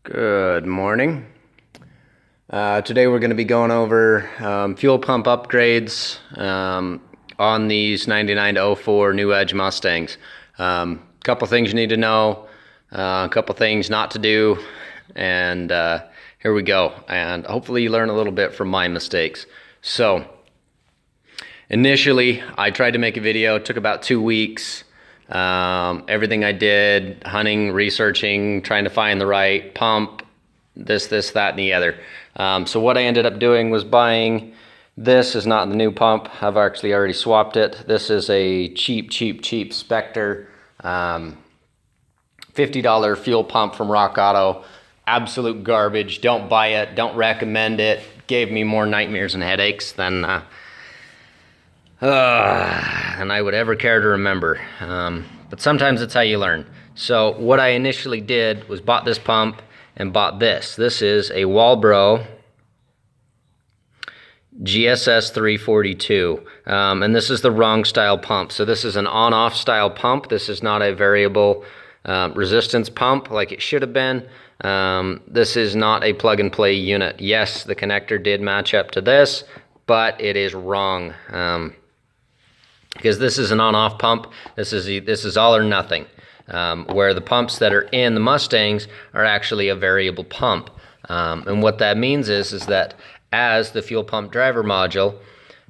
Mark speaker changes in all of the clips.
Speaker 1: Good morning. Today we're going to be going over fuel pump upgrades on these 99 to 04 New Edge Mustangs. Couple things you need to know, a couple things not to do, and here we go. And hopefully you learn a little bit from my mistakes. So initially I tried to make a video. It took about 2 weeks. Everything I did, hunting, researching, trying to find the right pump, this, that, and the other. So what I ended up doing was buying, this is not the new pump, I've actually already swapped it. This is a cheap Spectre, $50 fuel pump from Rock Auto. Absolute garbage, don't buy it, don't recommend it. Gave me more nightmares and headaches than I would ever care to remember. But sometimes it's how you learn. So what I initially did was bought this pump and bought this. This is a Walbro GSS 342. And this is the wrong style pump. So this is an on-off style pump. This is not a variable resistance pump like it should have been. This is not a plug-and-play unit. Yes, the connector did match up to this, but it is wrong. Because this is an on-off pump. This is all or nothing. Where the pumps that are in the Mustangs are actually a variable pump. And what that means is that as the fuel pump driver module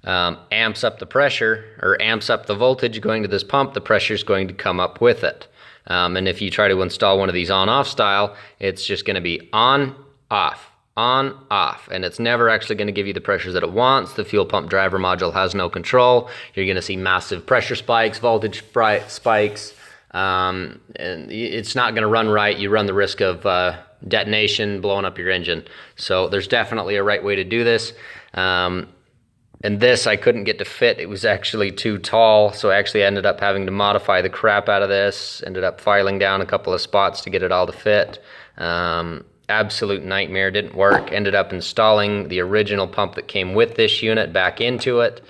Speaker 1: amps up the pressure or amps up the voltage going to this pump, the pressure is going to come up with it. And if you try to install one of these on-off style, it's just going to be on, off, and it's never actually going to give you the pressure that it wants. The fuel pump driver module has no control. You're going to see massive pressure spikes, voltage spikes, and it's not going to run right. You run the risk of detonation, blowing up your engine. So there's definitely a right way to do this. And this I couldn't get to fit. It was actually too tall, so I actually ended up having to modify the crap out of this. Ended up filing down a couple of spots to get it all to fit. Absolute nightmare, didn't work. Ended up installing the original pump that came with this unit back into it,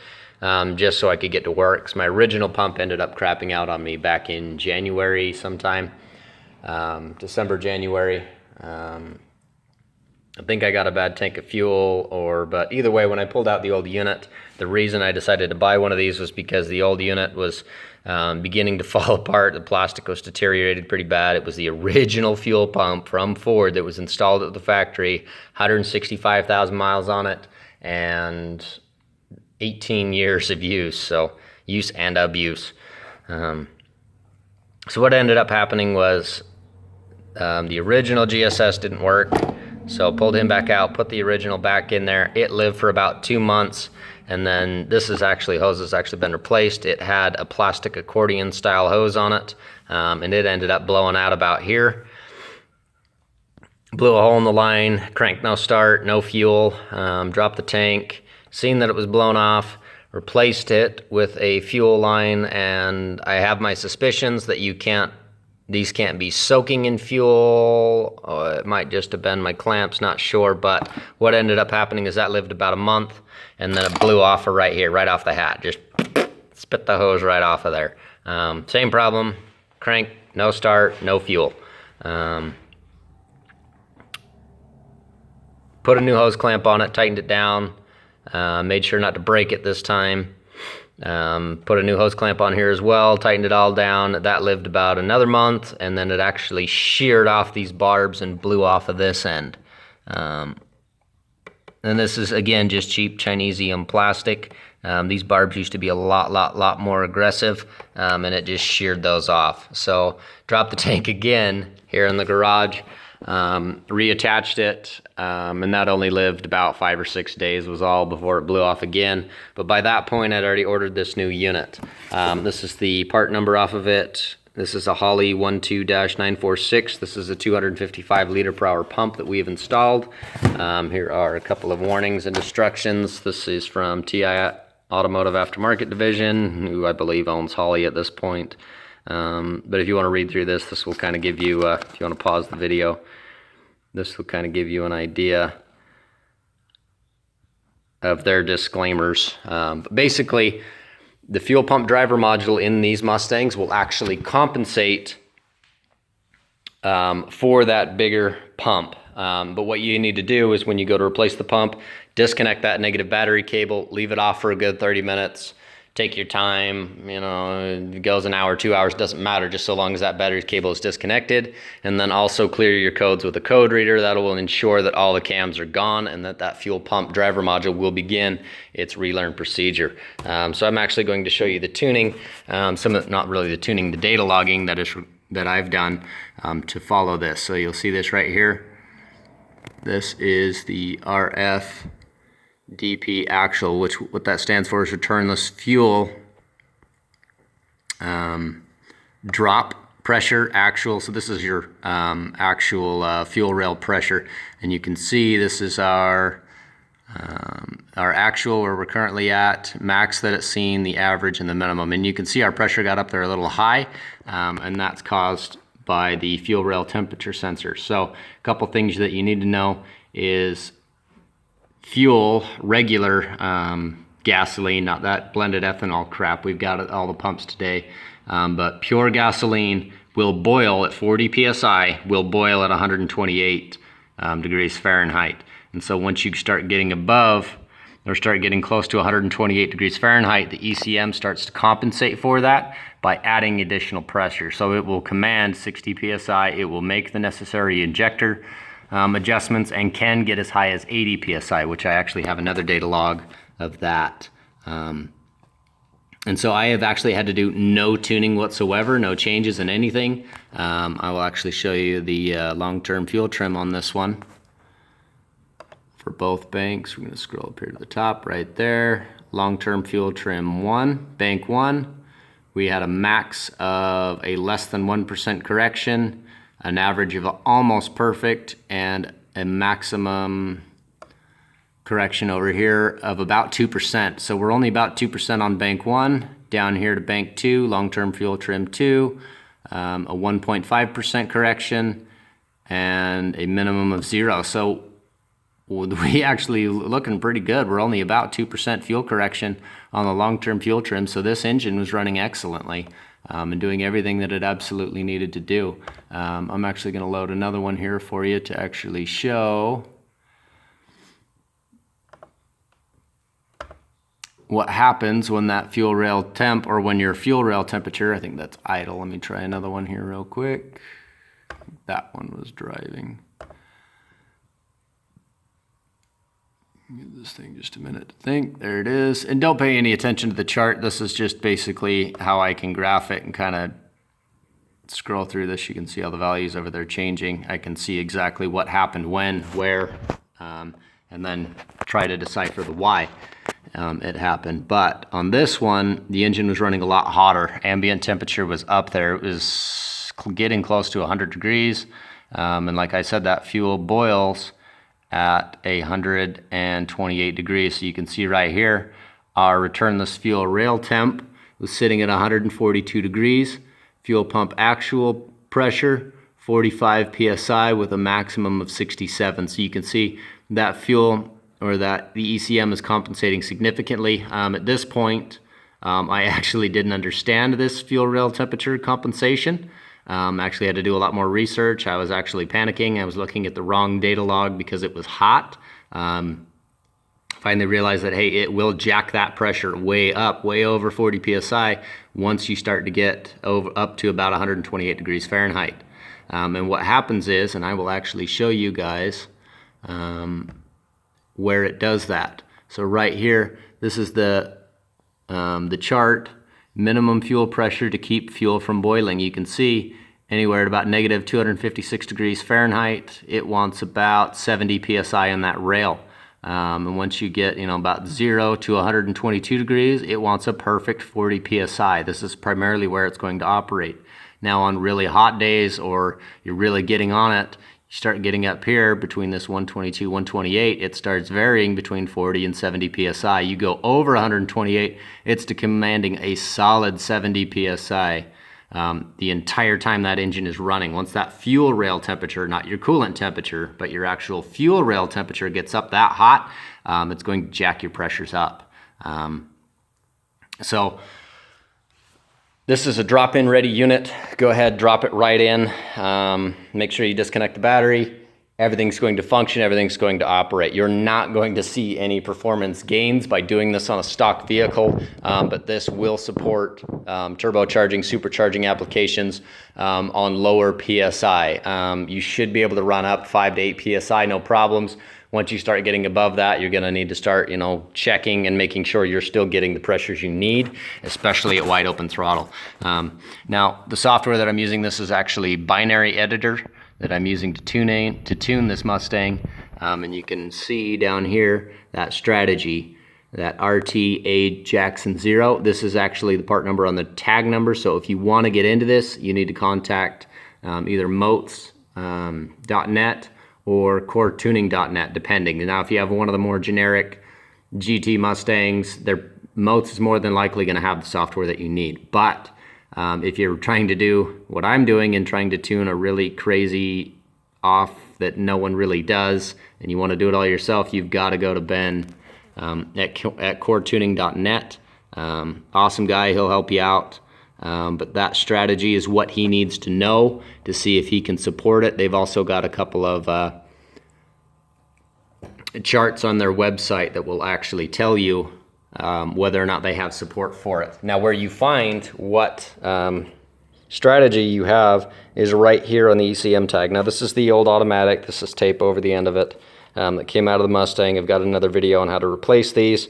Speaker 1: just so I could get to work, because my original pump ended up crapping out on me back in January sometime, December, January. I think I got a bad tank of fuel, but either way, when I pulled out the old unit, the reason I decided to buy one of these was because the old unit was beginning to fall apart. The plastic was deteriorated pretty bad. It was the original fuel pump from Ford that was installed at the factory, 165,000 miles on it, and 18 years of use, so use and abuse. So what ended up happening was the original GSS didn't work, so pulled him back out, put the original back in there. It lived for about 2 months, and then this is actually, hose has actually been replaced. It had a plastic accordion style hose on it, and it ended up blowing out about here. Blew a hole in the line, crank no start, no fuel, dropped the tank, seen that it was blown off, replaced it with a fuel line, and I have my suspicions that these can't be soaking in fuel. It might just have been my clamps, not sure, but what ended up happening is that lived about a month, and then it blew off right here, right off the hat. Just spit the hose right off of there. Same problem, crank, no start, no fuel. Put a new hose clamp on it, tightened it down, made sure not to break it this time. Put a new hose clamp on here as well, tightened it all down. That lived about another month, and then it actually sheared off these barbs and blew off of this end. And this is, again, just cheap Chinesium plastic. These barbs used to be a lot more aggressive, and it just sheared those off. So dropped the tank again here in the garage, reattached it, and that only lived about 5 or 6 days was all before it blew off again. But by that point I'd already ordered this new unit. This is the part number off of it. This is a Holley 12-946. This is a 255 liter per hour pump that we've installed. Here are a couple of warnings and instructions. This is from TI Automotive Aftermarket Division, who I believe owns Holley at this point. But if you want to read through this, this will kind of give you, if you want to pause the video, this will kind of give you an idea of their disclaimers. But basically, the fuel pump driver module in these Mustangs will actually compensate for that bigger pump. But what you need to do is when you go to replace the pump, disconnect that negative battery cable, leave it off for a good 30 minutes. Take your time, you know, it goes an hour, 2 hours, doesn't matter, just so long as that battery cable is disconnected. And then also clear your codes with a code reader. That will ensure that all the cams are gone and that fuel pump driver module will begin its relearn procedure. So I'm actually going to show you the tuning, not really the tuning, the data logging that I've done to follow this. So you'll see this right here. This is the RF DP actual, which what that stands for is returnless fuel drop pressure actual. So this is your actual fuel rail pressure, and you can see this is our actual where we're currently at, max that it's seen, the average, and the minimum. And you can see our pressure got up there a little high, and that's caused by the fuel rail temperature sensor. So a couple things that you need to know is fuel, regular gasoline, not that blended ethanol crap. We've got it all the pumps today, but pure gasoline will boil at 40 psi, will boil at 128 degrees Fahrenheit. And so once you start getting above or start getting close to 128 degrees Fahrenheit, the ECM starts to compensate for that by adding additional pressure. So it will command 60 psi, it will make the necessary injector adjustments, and can get as high as 80 psi, which I actually have another data log of that. And so I have actually had to do no tuning whatsoever, no changes in anything. I will actually show you the long-term fuel trim on this one for both banks. We're going to scroll up here to the top right there. Long-term fuel trim 1, bank 1. We had a max of a less than 1% correction, an average of almost perfect, and a maximum correction over here of about 2%. So we're only about 2% on bank 1. Down here to bank 2, long-term fuel trim 2, a 1.5% correction, and a minimum of 0. So we actually looking pretty good. We're only about 2% fuel correction on the long-term fuel trim. So this engine was running excellently. And doing everything that it absolutely needed to do. I'm actually going to load another one here for you to actually show what happens when that fuel rail temp, or when your fuel rail temperature, I think that's idle. Let me try another one here real quick. That one was driving. Give this thing just a minute to think. There it is. And don't pay any attention to the chart. This is just basically how I can graph it and kind of scroll through this. You can see all the values over there changing. I can see exactly what happened when, where, and then try to decipher the why it happened. But on this one, the engine was running a lot hotter. Ambient temperature was up there. It was getting close to 100 degrees. And like I said, that fuel boils at 128 degrees. So you can see right here, our returnless fuel rail temp was sitting at 142 degrees. Fuel pump actual pressure, 45 psi with a maximum of 67. So you can see that fuel, or that the ECM is compensating significantly. At this point, I actually didn't understand this fuel rail temperature compensation. Actually had to do a lot more research. I was actually panicking. I was looking at the wrong data log because it was hot. Finally realized that, hey, it will jack that pressure way up, way over 40 psi once you start to get up to about 128 degrees Fahrenheit. And what happens is, and I will actually show you guys where it does that. So right here, this is the chart. Minimum fuel pressure to keep fuel from boiling. You can see anywhere at about negative 256 degrees Fahrenheit, it wants about 70 psi on that rail. And once you get, about 0 to 122 degrees, it wants a perfect 40 psi. This is primarily where it's going to operate. Now on really hot days, or you're really getting on it, you start getting up here between this 122, 128, it starts varying between 40 and 70 psi. You go over 128, it's commanding a solid 70 psi the entire time that engine is running. Once that fuel rail temperature, not your coolant temperature, but your actual fuel rail temperature gets up that hot, it's going to jack your pressures up. So This is a drop-in ready unit. Go ahead, drop it right in. Make sure you disconnect the battery. Everything's going to function, everything's going to operate. You're not going to see any performance gains by doing this on a stock vehicle, but this will support turbocharging, supercharging applications on lower PSI. You should be able to run up 5 to 8 PSI, no problems. Once you start getting above that, you're gonna need to start, checking and making sure you're still getting the pressures you need, especially at wide open throttle. Now, the software that I'm using, this is actually Binary Editor that I'm using to tune this Mustang. And you can see down here that strategy, that RTA Jackson 0. This is actually the part number on the tag number. So if you want to get into this, you need to contact either motes.net or coretuning.net, depending. Now, if you have one of the more generic GT Mustangs, Motes is more than likely going to have the software that you need. But if you're trying to do what I'm doing and trying to tune a really crazy off that no one really does, and you want to do it all yourself, you've got to go to Ben at coretuning.net. Awesome guy, he'll help you out. But that strategy is what he needs to know to see if he can support it. They've also got a couple of charts on their website that will actually tell you whether or not they have support for it. Now, where you find what strategy you have is right here on the ECM tag. Now, this is the old automatic. This is tape over the end of it that came out of the Mustang. I've got another video on how to replace these,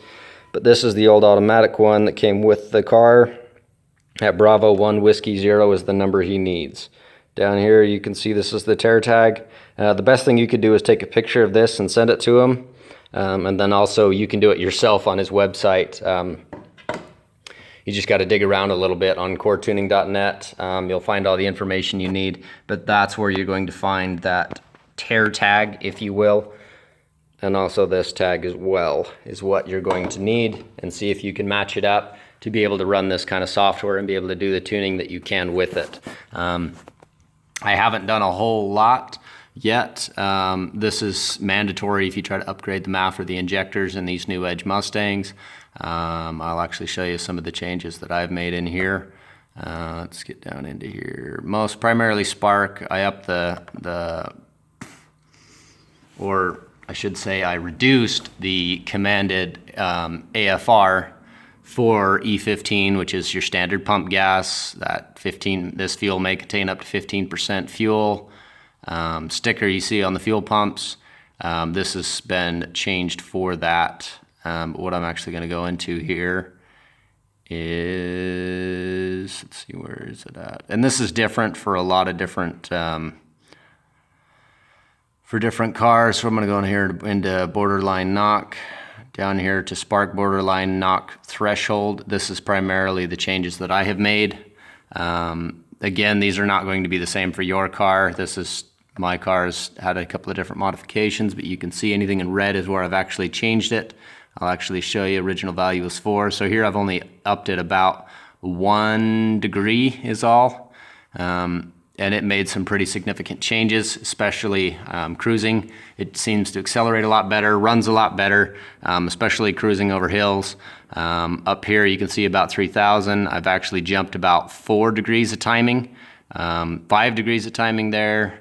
Speaker 1: but this is the old automatic one that came with the car. At Bravo 1 Whiskey 0 is the number he needs. Down here you can see this is the tear tag. The best thing you could do is take a picture of this and send it to him. And then also you can do it yourself on his website. You just got to dig around a little bit on coretuning.net. You'll find all the information you need, but that's where you're going to find that tear tag, if you will. And also this tag as well is what you're going to need, and see if you can match it up to be able to run this kind of software and be able to do the tuning that you can with it. I haven't done a whole lot yet. This is mandatory if you try to upgrade the MAF or the injectors in these new Edge Mustangs. I'll actually show you some of the changes that I've made in here. Let's get down into here. Most primarily spark. I upped or I should say I reduced the commanded AFR for E15, which is your standard pump gas. This fuel may contain up to 15% fuel. Sticker you see on the fuel pumps. This has been changed for that. What I'm actually going to go into here is, let's see, where is it at? And this is different for a lot of different cars. So I'm going to go in here into borderline knock. Down here to spark borderline knock threshold. This is primarily the changes that I have made. Again, these are not going to be the same for your car. My car's had a couple of different modifications, but you can see anything in red is where I've actually changed it. I'll actually show you original value is 4. So here I've only upped it about 1 degree is all. And it made some pretty significant changes, especially cruising. It seems to accelerate a lot better, runs a lot better, especially cruising over hills. Up here you can see about 3,000. I've actually jumped about 4 degrees of timing, 5 degrees of timing there,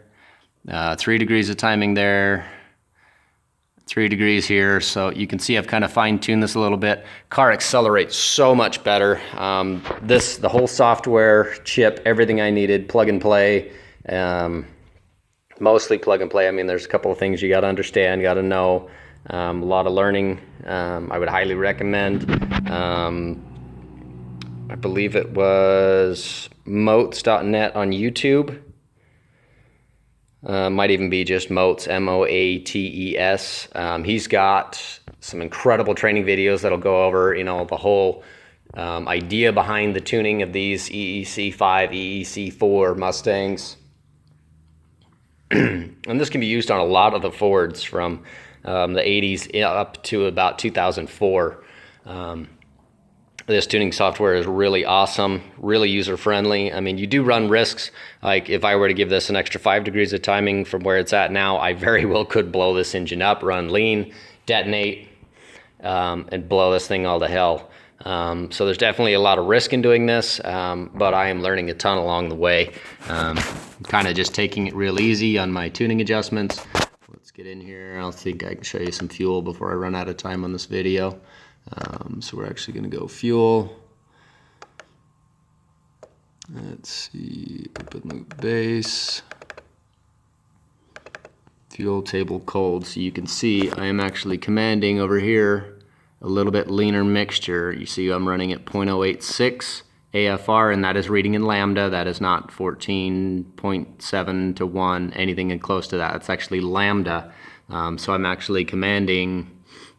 Speaker 1: 3 degrees of timing there, 3 degrees here. So you can see I've kind of fine-tuned this a little bit. Car accelerates so much better. The whole software chip, everything I needed, plug and play. Mostly plug and play. I mean, there's a couple of things you got to understand, got to know. A lot of learning. I would highly recommend. I believe it was motes.net on YouTube. Might even be just Motes, M-O-A-T-E-S. He's got some incredible training videos that'll go over, the whole idea behind the tuning of these EEC5, EEC4 Mustangs. And this can be used on a lot of the Fords from the 80s up to about 2004. This tuning software is really awesome, really user-friendly. I mean, you do run risks. Like if I were to give this an extra 5 degrees of timing from where it's at now, I very well could blow this engine up, run lean, detonate, and blow this thing all to hell. So there's definitely a lot of risk in doing this, but I am learning a ton along the way. Kind of just taking it real easy on my tuning adjustments. Let's get in here. I think I can show you some fuel before I run out of time on this video. So we're actually going to go fuel. Let's see, open loop base. Fuel table cold. So you can see I am actually commanding over here a little bit leaner mixture. You see I'm running at 0.086 AFR, and that is reading in lambda. That is not 14.7 to 1, anything close to that. It's actually lambda. So I'm actually commanding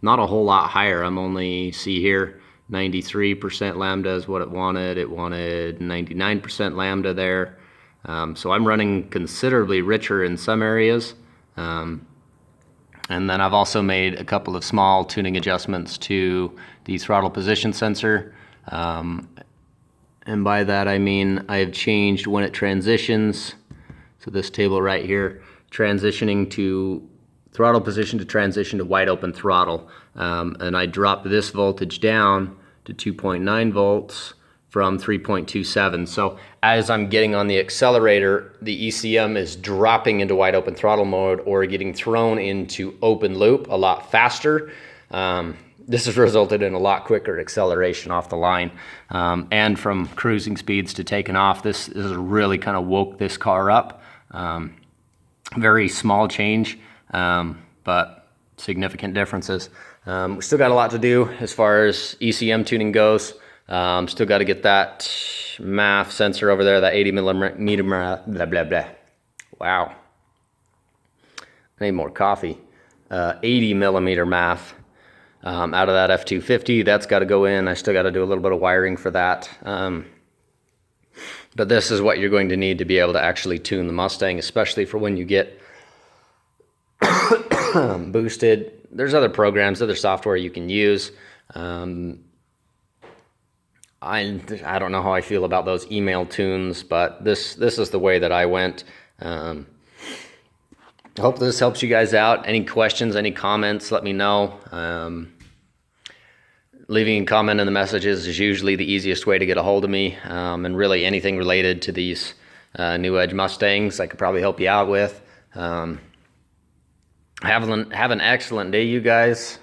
Speaker 1: not a whole lot higher. I'm only, see here, 93% lambda is what it wanted. It wanted 99% lambda there. So I'm running considerably richer in some areas. And then I've also made a couple of small tuning adjustments to the throttle position sensor. And by that I mean I've changed when it transitions. So this table right here, transitioning to throttle position to transition to wide open throttle. And I dropped this voltage down to 2.9 volts from 3.27. So as I'm getting on the accelerator, the ECM is dropping into wide open throttle mode or getting thrown into open loop a lot faster. This has resulted in a lot quicker acceleration off the line. And from cruising speeds to taking off, this has really kind of woke this car up. Very small change, but significant differences. We still got a lot to do as far as ECM tuning goes. Still got to get that MAF sensor over there, that 80 millimeter, blah, blah, blah. Wow. I need more coffee. 80 millimeter MAF out of that F250. That's got to go in. I still got to do a little bit of wiring for that. But this is what you're going to need to be able to actually tune the Mustang, especially for when you get boosted. There's other programs, other software you can use. I don't know how I feel about those email tunes, but this is the way that I went. I hope this helps you guys out. Any questions, any comments, let me know. Leaving a comment in the messages is usually the easiest way to get a hold of me. And really anything related to these New Edge Mustangs I could probably help you out with. Have an excellent day, you guys.